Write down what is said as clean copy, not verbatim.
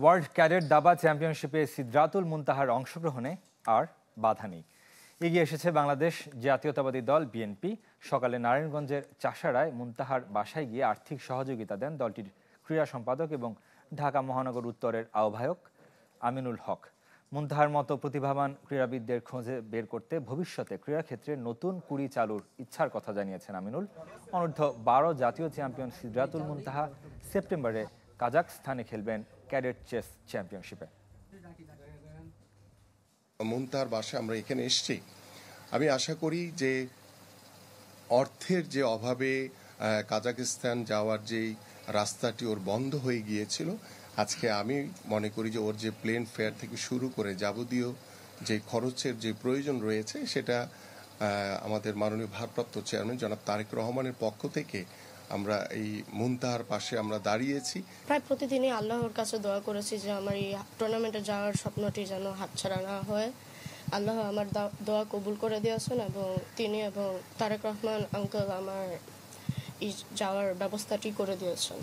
World cadet দাবা চ্যাম্পিয়নশিপে সিদরাতুল মুনতাহার অংশগ্রহণে আর বাধা নেই। এগিয়ে এসেছে বাংলাদেশ জাতীয়তাবাদী দল বিএনপি। সকালে নারায়ণগঞ্জের চাষাড়ায় মুনতাহার বাসায় গিয়ে আর্থিক সহযোগিতা দেন দলটির ক্রীড়া সম্পাদক এবং ঢাকা মহানগর উত্তরের আহ্বায়ক আমিনুল হক। মুনতাহার মতো প্রতিভাবান ক্রীড়াবিদদের খোঁজে বের করতে ভবিষ্যতে ক্রীড়াক্ষেত্রে নতুন কুড়ি চালুর ইচ্ছার কথা জানিয়েছেন আমিনুল। অনূর্ধ্ব 12 জাতীয় চ্যাম্পিয়ন সিদরাতুল মুনতাহা সেপ্টেম্বরে কাজাখস্তানে খেলবেন ক্যাডেট চেস চ্যাম্পিয়নশিপে। মুনতাহার বাসায় আমরা এখানে এসেছি। আমি আশা করি যে অর্থের যে অভাবে কাজাখস্তান যাওয়ার যেই রাস্তাটি ওর বন্ধ হয়ে গিয়েছিল, আজকে আমি মনে করি যে ওর যে প্লেন ফেয়ার থেকে শুরু করে যাবতীয় যে খরচের যে প্রয়োজন রয়েছে সেটা আমাদের মাননীয় ভারপ্রাপ্ত চেয়ারম্যান জনাব তারেক রহমানের পক্ষ থেকে আমরা এই মুনতাহার পাশে আমরা দাঁড়িয়েছি। প্রায় প্রতিদিনই আল্লাহর কাছে দোয়া করেছি যে আমার এই টুর্নামেন্টে যাওয়ার স্বপ্নটি যেন হাতছাড়া না হয়। আল্লাহ আমার দোয়া কবুল করে দিয়েছেন এবং তিনি এবং তারেক রহমান আঙ্কেল আমার এই যাওয়ার ব্যবস্থাটি করে দিয়েছেন।